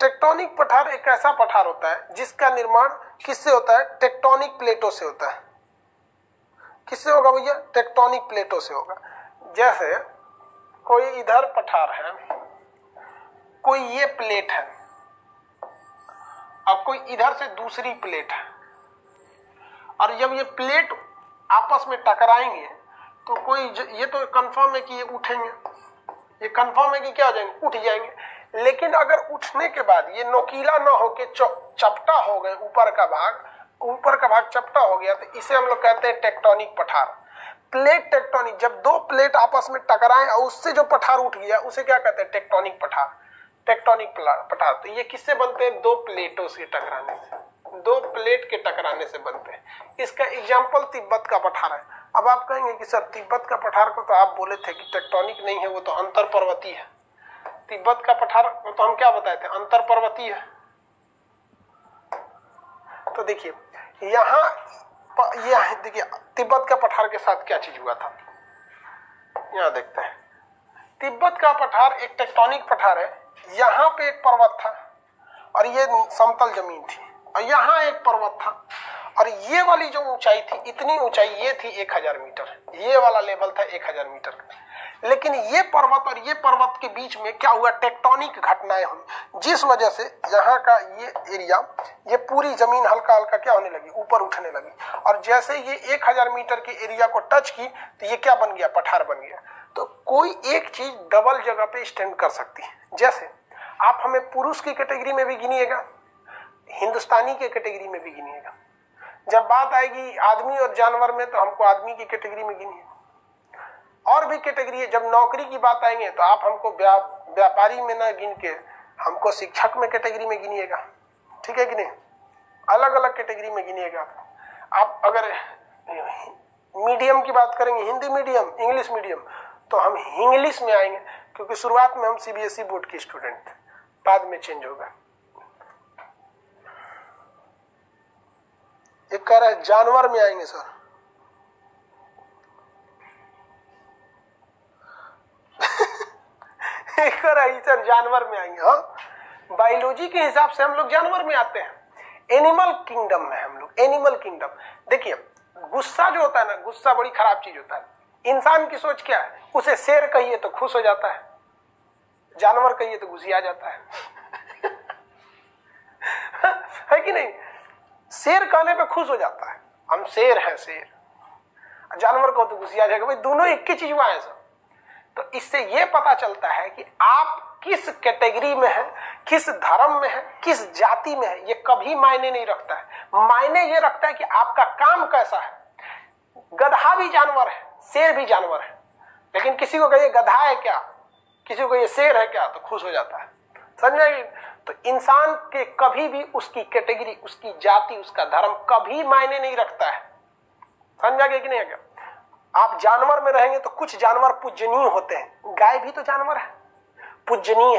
टेक्टोनिक पठार एक ऐसा पठार होता है जिसका निर्माण किससे होता है? टेक्टोनिक प्लेटों से होता है। किससे होगा भैया? टेक्टोनिक प्लेटों से होगा। जैसे कोई इधर पठार है, कोई ये प्लेट है, अब कोई इधर से दूसरी प्लेट है, और जब ये प्लेट आपस में टकराएंगे तो कोई ये तो कंफर्म है कि ये उठेंगे, ये कंफर्म है कि क्या हो जाएंगे? उठ जाएंगे। लेकिन अगर उठने के बाद ये नोकीला ना होके चपटा हो गए, ऊपर का भाग चपटा हो गया, तो इसे हम लोग कहते हैं टेक्टोनिक पठार। प्लेट टेक्टोनिक, जब दो प्लेट आपस में टकराए और उससे जो पठार उठ गया उसे क्या कहते हैं? टेक्टोनिक पठार, टेक्टोनिक पठार। तो ये किससे बनते हैं? दो प्लेटों से टकराने से, दो प्लेट के टकराने से बनते हैं। इसका एग्जाम्पल तिब्बत का पठार है। अब आप कहेंगे कि सर तिब्बत का पठार को तो आप बोले थे कि टेक्टोनिक नहीं है, वो तो अंतर पर्वतीय है। तिब्बत का पठार को तो हम क्या बताए थे? अंतर पर्वतीय है। तो देखिए यहाँ देखिए तिब्बत का पठार के साथ क्या चीज हुआ था, यहाँ देखते हैं। तिब्बत का पठार एक टेक्टोनिक पठार है। यहाँ पे एक पर्वत था और ये समतल जमीन थी, और यहाँ एक पर्वत था, और ये वाली जो ऊंचाई थी, इतनी ऊंचाई ये थी 1000 मीटर, ये वाला लेवल था 1000 मीटर। लेकिन ये पर्वत और ये पर्वत के बीच में क्या हुआ? टेक्टोनिक घटनाएं हुई, जिस वजह से यहाँ का ये एरिया, ये पूरी जमीन हल्का हल्का क्या होने लगी? ऊपर उठने लगी। और जैसे ये 1000 मीटर के एरिया को टच की तो ये क्या बन गया? पठार बन गया। तो कोई एक चीज डबल जगह पे स्टैंड कर सकती है। जैसे आप हमें पुरुष की कैटेगरी में भी गिनिएगा, हिंदुस्तानी के कैटेगरी में भी गिनिएगा। जब बात आएगी आदमी और जानवर में तो हमको आदमी की कैटेगरी में गिनिए। और भी कैटेगरी है, जब नौकरी की बात आएंगे तो आप हमको व्यापारी में ना गिन के हमको शिक्षक में कैटेगरी में गिनिएगा, ठीक है कि नहीं? अलग अलग कैटेगरी में गिनिएगा। आप अगर मीडियम की बात करेंगे, हिंदी मीडियम, इंग्लिश मीडियम, तो हम इंग्लिश में आएंगे, क्योंकि शुरुआत में हम सीबीएसई बोर्ड के स्टूडेंट थे, बाद में चेंज होगा। एक कह रहा है जानवर में आएंगे सर। एक कह रहा है सर जानवर में आएंगे। हाँ, बायोलॉजी के हिसाब से हम लोग जानवर में आते हैं, एनिमल किंगडम में हम लोग, एनिमल किंगडम। देखिए गुस्सा जो होता है ना, गुस्सा बड़ी खराब चीज होता है। इंसान की सोच क्या है? उसे शेर कहिए तो खुश हो जाता है, जानवर कहिए तो गुस्सिया जाता है। है कि नहीं? शेर कहने पे खुश हो जाता है, हम शेर हैं शेर, जानवर को तो गुस्सिया जाएगा। भाई दोनों एक ही चीज हुआ है सर। तो इससे ये पता चलता है कि आप किस कैटेगरी में है, किस धर्म में है, किस जाति में है, ये कभी मायने नहीं रखता है। मायने ये रखता है कि आपका काम कैसा है। गधा भी जानवर है, शेर भी जानवर है, लेकिन किसी को कहिए गधा है क्या, किसी को ये शेर है क्या, तो खुश हो जाता है। समझाइए? तो इंसान के कभी भी उसकी कैटेगरी, उसकी जाति, उसका धर्म कभी मायने नहीं रखता है। समझा गया कि नहीं? क्या आप जानवर में रहेंगे तो कुछ जानवर पूजनीय होते हैं, गाय भी तो जानवर है, पूजनीय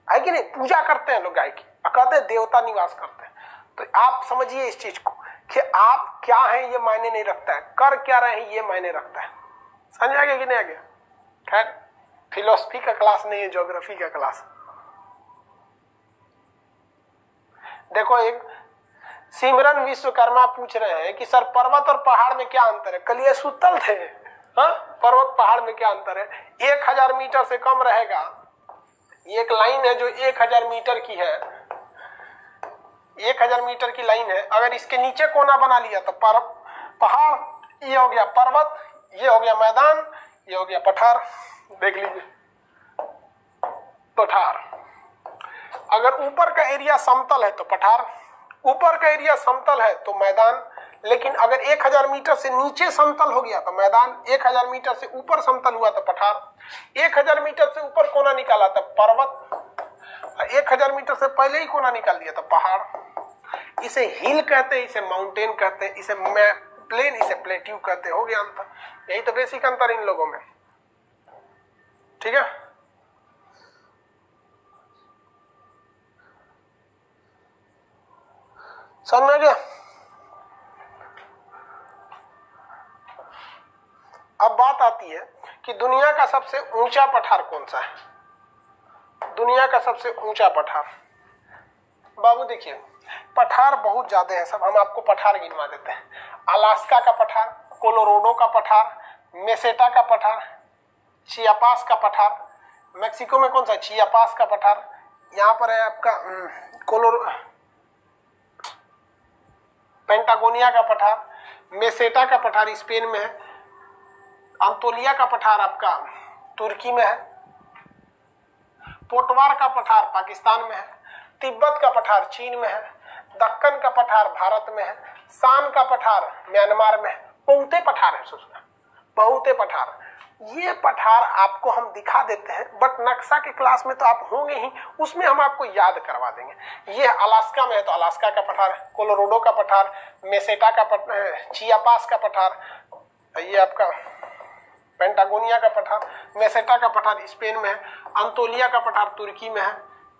है कि नहीं? पूजा करते हैं लोग गाय की, कहते हैं देवता निवास करते हैं। तो आप समझिए इस चीज को कि आप क्या हैं ये मायने नहीं रखता है, कर क्या रहे हैं ये मायने रखता है। समझ आ गया कि नहीं आ गया? खैर फिलोसफी का क्लास नहीं है, ज्योग्राफी का क्लास। देखो एक सिमरन विश्वकर्मा पूछ रहे हैं कि सर पर्वत और पहाड़ में क्या अंतर है? कल ये सुतल थे। हाँ, पर्वत पहाड़ में क्या अंतर है? 1000 मीटर से कम रहेगा। ये एक लाइन है जो 1000 मीटर की है, 1000 मीटर की लाइन है। अगर इसके नीचे कोना बना लिया तो पहाड़, ये हो गया पर्वत, ये हो गया मैदान, ये हो गया पठार। देख लीजिए पठार। अगर ऊपर का एरिया समतल है तो पठार, ऊपर का एरिया समतल है तो मैदान। लेकिन अगर 1000 मीटर से नीचे समतल हो गया तो मैदान, 1000 मीटर से ऊपर समतल हुआ तो पठार, 1000 मीटर से ऊपर कोना निकाला तो पर्वत, 1000 मीटर से पहले ही कोना निकाल दिया तो पहाड़। इसे हिल कहते हैं, इसे माउंटेन कहते हैं, इसे प्लेन, इसे प्लेट्यू कहते हो गया अंतर। यही तो बेसिक अंतर इन लोगों में, ठीक है। समझ में गया। अब बात आती है कि दुनिया का सबसे ऊंचा पठार कौन सा है। दुनिया का सबसे ऊंचा पठार, बाबू देखिए पठार बहुत ज्यादा है सब, हम आपको पठार गिनवा देते हैं। अलास्का का पठार, कोलोराडो का पठार, मेसेटा का पठार, चियापास का पठार, मेक्सिको में कौन सा चियापास का पठार, यहाँ पर है आपका पेंटागोनिया का पठार, मेसेटा का पठार स्पेन में है, अंतोलिया का पठार आपका तुर्की में है, पोटवार का पठार पाकिस्तान में है, तिब्बत का पठार चीन में है, दक्कन का पठार भारत में है, शान का पठार म्यांमार में है। बहुते पठार है सोचना, बहुते पठार। ये पठार आपको हम दिखा देते हैं, बट नक्शा के क्लास में तो आप होंगे ही, उसमें हम आपको याद करवा देंगे। ये अलास्का में है तो अलास्का का पठार, कोलोराडो का पठार, मेसेटा का पठार, चियापास का पठार, ये आपका पेंटागोनिया का पठार, मेसेटा का पठार स्पेन में है, अंतोलिया का पठार तुर्की में है,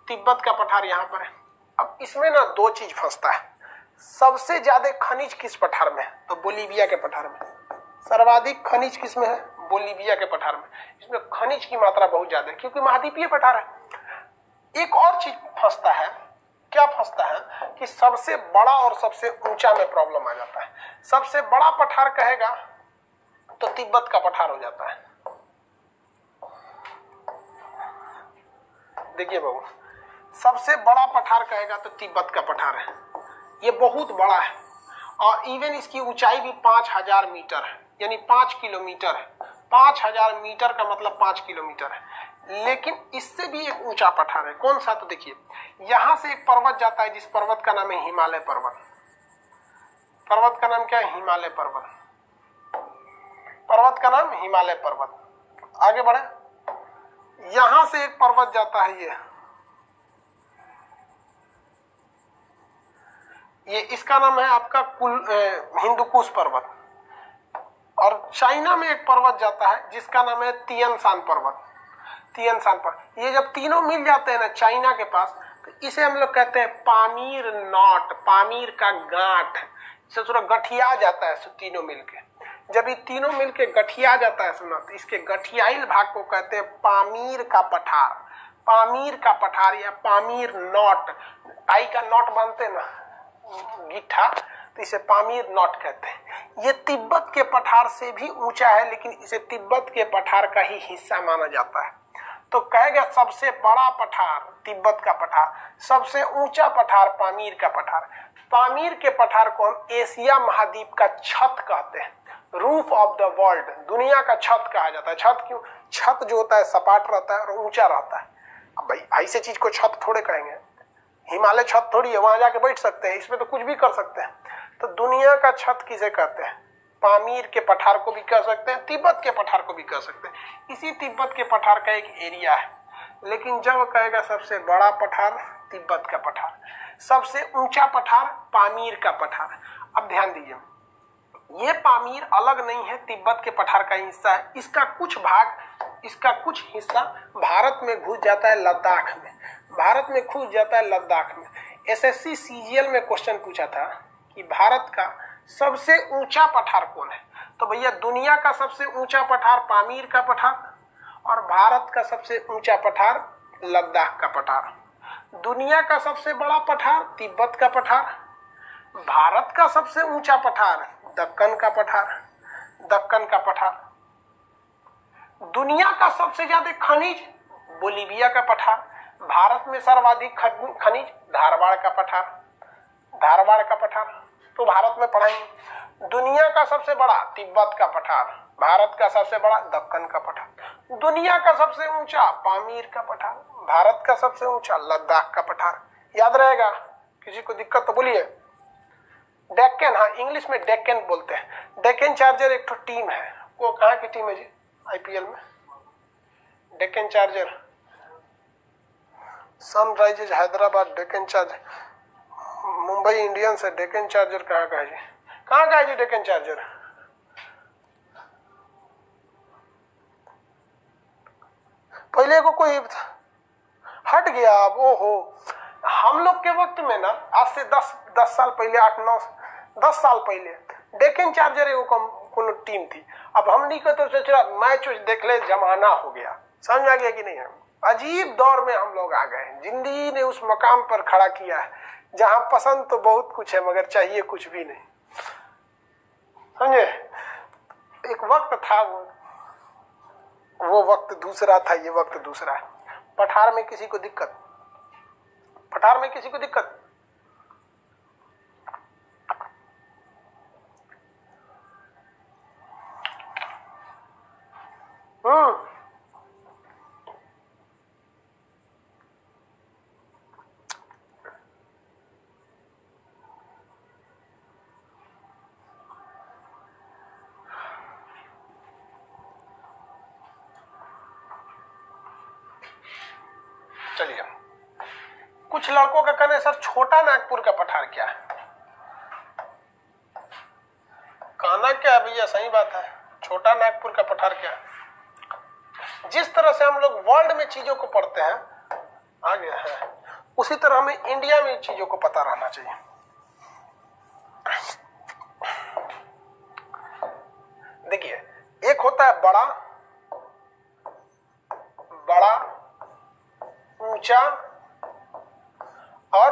तिब्बत का पठार यहाँ पर है। अब इसमें ना दो चीज फंसता है, सबसे ज्यादा खनिज किस पठार में है, तो बोलीविया के पठार में। सर्वाधिक खनिज किस में है, बोलीविया के पठार में। इसमें खनिज की मात्रा बहुत ज्यादा है क्योंकि महाद्वीपीय पठार है। एक और चीज फंसता है, क्या फंसता है कि सबसे बड़ा और सबसे ऊंचा में प्रॉब्लम आ जाता है। सबसे बड़ा पठार कहेगा तो तिब्बत का पठार हो जाता है। देखिए बाबू, सबसे बड़ा पठार कहेगा तो तिब्बत का पठार है, ये बहुत बड़ा है और इवन इसकी ऊंचाई भी 5000 मीटर है, यानी 5 किलोमीटर है। 5000 मीटर का मतलब 5 किलोमीटर है। लेकिन इससे भी एक ऊंचा पठार है, कौन सा, तो देखिए यहां से एक पर्वत जाता है जिस पर्वत का नाम है हिमालय पर्वत। पर्वत का नाम क्या है, हिमालय पर्वत। पर्वत का नाम हिमालय पर्वत। आगे बढ़े, यहां से एक पर्वत जाता है ये इसका नाम है आपका हिंदुकुश पर्वत। और चाइना में एक पर्वत जाता है जिसका नाम है तियनशान पर्वत। तियनशान पर्वत, ये जब तीनों मिल जाते हैं ना चाइना के पास, तो इसे हम लोग कहते हैं पामीर नॉट, पामीर का गांठ। इसे थोड़ा गठिया जाता है तीनों मिलके। जब ये तीनों मिलके गठिया जाता है सुना, तो इसके गठियाइल भाग को कहते हैं पामीर का पठार। पामीर का पठार या पामीर नॉट, टाई का नॉट बांधते ना गिट्ठा, तो इसे पामीर नॉट कहते हैं। ये तिब्बत के पठार से भी ऊंचा है, लेकिन इसे तिब्बत के पठार का ही हिस्सा माना जाता है। तो कहेगा सबसे बड़ा पठार तिब्बत का पठार, सबसे ऊंचा पठार पामीर का पठार। पामीर के पठार को हम एशिया महाद्वीप का छत कहते हैं, रूफ ऑफ द वर्ल्ड, दुनिया का छत कहा जाता है। छत क्यों, छत जो होता है सपाट रहता है और ऊंचा रहता है। अब भाई ऐसे चीज को छत थोड़े कहेंगे, हिमालय छत थोड़ी है, वहां जाके बैठ सकते हैं, इसमें तो कुछ भी कर सकते हैं। तो दुनिया का छत किसे कहते हैं, पामीर के पठार को भी कह सकते हैं, तिब्बत के पठार को भी कह सकते हैं। इसी तिब्बत के पठार का एक एरिया है। लेकिन जब कहेगा सबसे बड़ा पठार तिब्बत का पठार, सबसे ऊंचा पठार पामीर का पठार। अब ध्यान दीजिए, ये पामीर अलग नहीं है, तिब्बत के पठार का हिस्सा है। इसका कुछ भाग, इसका कुछ हिस्सा भारत में घुस जाता है लद्दाख में, भारत में घुस जाता है लद्दाख में। एसएससी सीजीएल में क्वेश्चन पूछा था कि भारत का सबसे ऊंचा पठार कौन है, तो भैया दुनिया का सबसे ऊंचा पठार पामीर का पठार और भारत का सबसे ऊंचा पठार लद्दाख का पठार। दुनिया का सबसे बड़ा पठार तिब्बत का पठार, भारत का सबसे ऊंचा पठार दक्कन का पठार, दक्कन का पठार। दुनिया का सबसे ज्यादा खनिज बोलीविया का पठार, भारत में सर्वाधिक खनिज धारवाड़ का पठार, धारवाड़ का पठार तो भारत में पढ़ाएंगे। दुनिया का सबसे बड़ा तिब्बत का पठार, भारत का सबसे बड़ा दक्कन का पठार। दुनिया का सबसे ऊंचा पामीर का पठार, भारत का सबसे ऊंचा लद्दाख का पठार। याद रहेगा, किसी को दिक्कत तो बोलिए। डेक्कन, हाँ इंग्लिश में डेक्कन बोलते हैं। डेक्कन चार्जर एक तो टीम है, वो कहाँ की टीम है जी आईपीएल में, Deccan charger, Sunrisers Hyderabad, Deccan charger. Mumbai Indians है, डेक्कन चार्जर कहाँ का है जी, कहाँ का है जी डेक्कन चार्जर? पहले को कोई हट गया अब। ओहो, हम लोग के वक्त में ना, आज से 10 साल पहले, 8-9-10 साल पहले डेक्कन चार्जर एगो कोनो टीम थी। अब हम नहीं कहते सोच रहा मैच देख ले, जमाना हो गया। समझ आ गया कि नहीं? अजीब दौर में हम लोग आ गए। जिंदगी ने उस मकाम पर खड़ा किया है जहां पसंद तो बहुत कुछ है मगर चाहिए कुछ भी नहीं। समझे? एक वक्त था, वो वक्त दूसरा था, ये वक्त दूसरा है। पठार में किसी को दिक्कत? पठार में किसी को दिक्कत? चलिए, कुछ लड़कों का कहना है सर छोटा नागपुर का पठार क्या है? कहना क्या है भैया, सही बात है, छोटा नागपुर का पठार क्या है? जिस तरह से हम लोग वर्ल्ड में चीजों को पढ़ते हैं आगे है, उसी तरह हमें इंडिया में चीजों को पता रहना चाहिए। देखिए, एक होता है बड़ा बड़ा ऊंचा और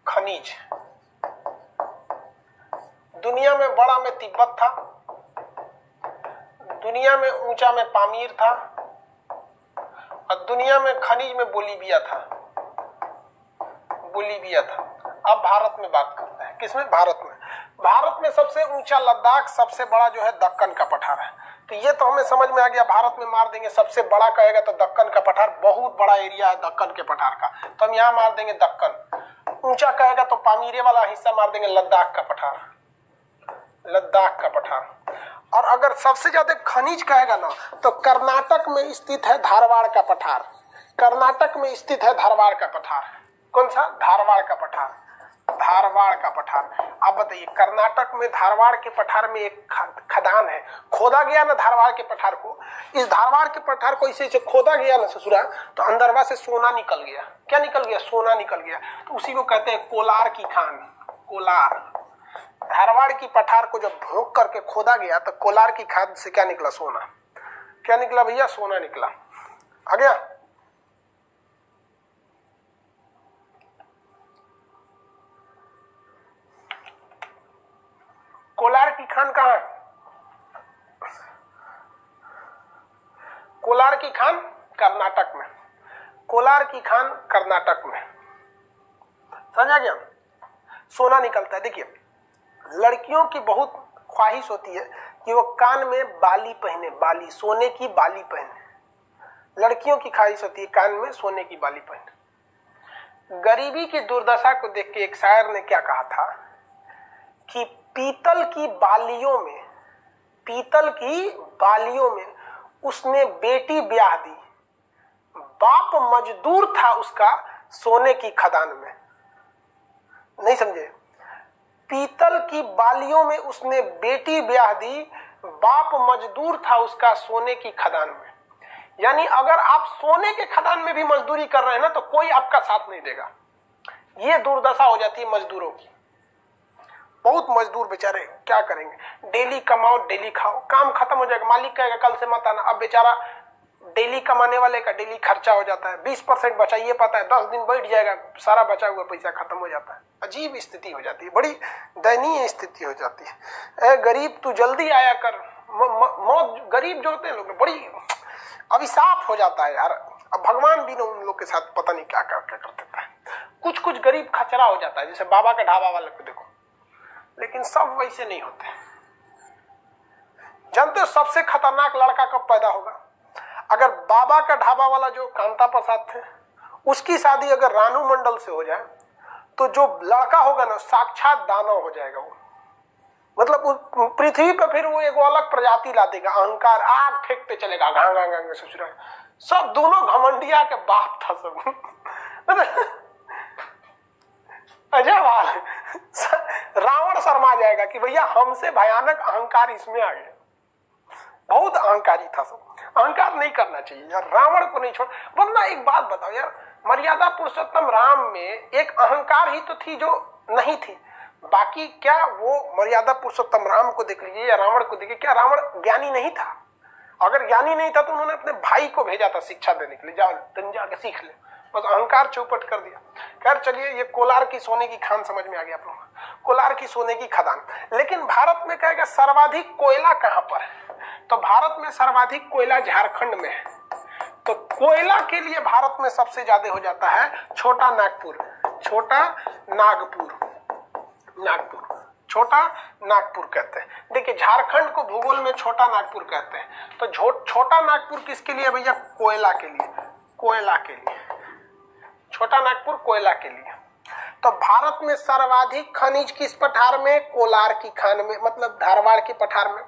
खनिज। दुनिया में बड़ा में तिब्बत था, दुनिया में ऊंचा में पामीर था, और दुनिया में खनिज में बोलीविया था। बोलीविया था। अब भारत में बात करते हैं। किसमें? भारत में। भारत में सबसे ऊंचा लद्दाख, सबसे बड़ा जो है दक्कन का पठार है। तो ये तो हमें समझ में आ गया, भारत में मार देंगे सबसे बड़ा कहेगा तो दक्कन का पठार, बहुत बड़ा एरिया है दक्कन के पठार का, तो हम यहाँ मार देंगे दक्कन। ऊंचा कहेगा तो पामीरे वाला हिस्सा मार देंगे लद्दाख का पठार, लद्दाख का पठार। और अगर सबसे ज्यादा खनिज कहेगा ना तो कर्नाटक में स्थित है धारवाड़ का पठार। कर्नाटक में स्थित है धारवाड़ का पठार। कौन सा? धारवाड़ का पठार। धारवाड़ का पठार। आप बताइए, कर्नाटक में धारवाड़ के पठार में एक खदान है, खोदा गया ना धारवाड़ के पठार को। इस धारवाड़ के पठार को इसे खोदा गया ना ससुरा, तो अंदरवा से सोना निकल गया। क्या निकल गया? सोना निकल गया। तो उसी को कहते हैं कोलार की खान। कोलार। धारवाड़ की पठार को जब भोंक करके खोदा गया तो कोलार की खाद से क्या निकला? सोना। क्या निकला भैया? सोना निकला। आ गया? कोलार की खान कहाँ है? कोलार की खान कर्नाटक में। कोलार की खान कर्नाटक में। समझा गया? सोना निकलता है। देखिए, लड़कियों की बहुत ख्वाहिश होती है कि वो कान में बाली पहने, बाली, सोने की बाली पहने। लड़कियों की ख्वाहिश होती है कान में सोने की बाली पहने। गरीबी की दुर्दशा को देख के एक शायर ने क्या कहा था कि पीतल की बालियों में, पीतल की बालियों में उसने बेटी ब्याह दी, बाप मजदूर था उसका सोने की खदान में। नहीं समझे? पीतल की बालियों में उसने बेटी ब्याह दी, बाप मजदूर था उसका सोने की खदान में। यानी अगर आप सोने के खदान में भी मजदूरी कर रहे हैं ना तो कोई आपका साथ नहीं देगा। ये दुर्दशा हो जाती है मजदूरों की। बहुत मजदूर बेचारे क्या करेंगे? डेली कमाओ डेली खाओ, काम खत्म हो जाएगा, मालिक कहेगा कल से मत आना। अब बेचारा डेली कमाने वाले का डेली खर्चा हो जाता है, 20% बचाइए पाता है, 10 दिन बैठ जाएगा, सारा बचा हुआ पैसा खत्म हो जाता है। अजीब स्थिति हो जाती है, बड़ी दयनीय स्थिति हो जाती है। ए गरीब तू जल्दी आया कर। मौत, गरीब जो होते हैं लोग बड़ी अभिशाप हो जाता है यार। अब भगवान भी ना उन लोग के साथ पता नहीं क्या कर देता है। कुछ कुछ गरीब खचरा हो जाता है, जैसे बाबा का ढाबा वाले को देखो, लेकिन सब वैसे नहीं होते। जानते हो सबसे खतरनाक लड़का कब पैदा होगा? अगर बाबा का ढाबा वाला जो कांता प्रसाद थे उसकी शादी अगर रानू मंडल से हो जाए तो जो लड़का होगा ना साक्षात दानव हो जाएगा वो। मतलब पृथ्वी पे फिर वो एक अलग प्रजाति ला देगा, अहंकार, आग फेंकते चलेगा, घांग घांग घांग ससुरा। सब दोनों घमंडिया के बाप था सब। अजय हाल है। रावण शर्मा जाएगा कि भैया हमसे भयानक अहंकार इसमें आ गया। बहुत अहंकारी था सब, अहंकार नहीं करना चाहिए यार, रावण को नहीं छोड़। वरना एक बात बताओ यार, मर्यादा पुरुषोत्तम राम में एक अहंकार ही तो थी जो नहीं थी, बाकी क्या वो मर्यादा पुरुषोत्तम राम को देख लीजिए या रावण को देखिए, क्या रावण ज्ञानी नहीं था? अगर ज्ञानी नहीं था तो उन्होंने अपने भाई को भेजा था शिक्षा देने के लिए, जाओ तुम जाके सीख ले, बस अहंकार चौपट कर दिया। खैर चलिए, ये कोलार की सोने की खान समझ में आ गया आप लोगों को, कोलार की सोने की खदान। लेकिन भारत में कहेगा सर्वाधिक कोयला कहां पर है? तो भारत में सर्वाधिक कोयला झारखंड में है। तो कोयला के लिए भारत में सबसे ज्यादा हो जाता है छोटा नागपुर, छोटा नागपुर, नागपुर, छोटा नागपुर कहते हैं। देखिए झारखंड को भूगोल में छोटा नागपुर कहते हैं। तो छोटा नागपुर किसके लिए भैया? कोयला के लिए, कोयला के लिए, छोटा नागपुर कोयला के लिए। तो भारत में सर्वाधिक खनिज किस पठार में? कोलार की खान में, मतलब धारवाड़ के पठार में।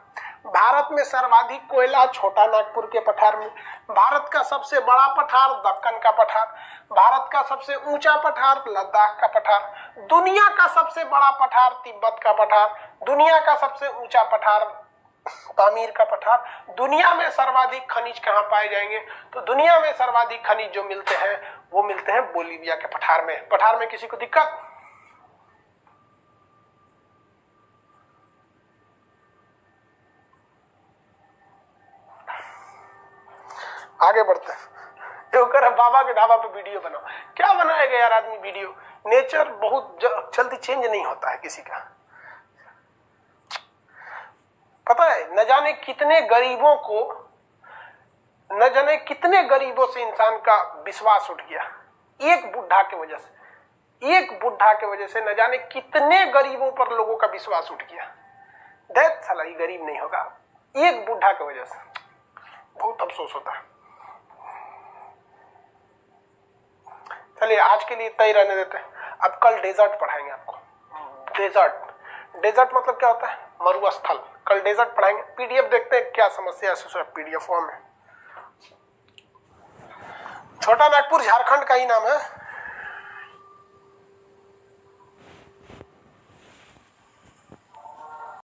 भारत में सर्वाधिक कोयला छोटा नागपुर के पठार में। भारत का सबसे बड़ा पठार दक्कन का पठार। भारत का सबसे ऊंचा पठार लद्दाख का पठार। दुनिया का सबसे बड़ा पठार तिब्बत का पठार। दुनिया का सबसे ऊंचा पठार पामीर का पठार। दुनिया में सर्वाधिक खनिज कहाँ पाए जाएंगे? तो दुनिया में सर्वाधिक खनिज जो मिलते हैं वो मिलते हैं बोलीविया के पठार में। पठार में किसी को दिक्कत? आगे बढ़ते हैं। बाबा के ढाबा पे वीडियो बनाओ, क्या बनाएगा यार आदमी वीडियो? नेचर बहुत जल्दी चेंज नहीं होता है किसी का, पता है? न जाने कितने गरीबों को, न जाने कितने गरीबों से इंसान का विश्वास उठ गया एक बुढ़ा के वजह से। एक बुढ़ा के वजह से न जाने कितने गरीबों पर लोगों का विश्वास उठ गया। दैट साला ये गरीब नहीं होगा, एक बुढ़ा की वजह से। बहुत अफसोस होता है। चलिए आज के लिए इतना ही रहने देते हैं। अब कल डेजर्ट पढ़ाएंगे आपको। डेजर्ट, डेजर्ट मतलब क्या होता है? मरुस्थल। कल डेजर्ट पढ़ाएंगे। पीडीएफ देखते हैं क्या समस्या है पीडीएफ फॉर्म में। छोटा नागपुर झारखंड का ही नाम है।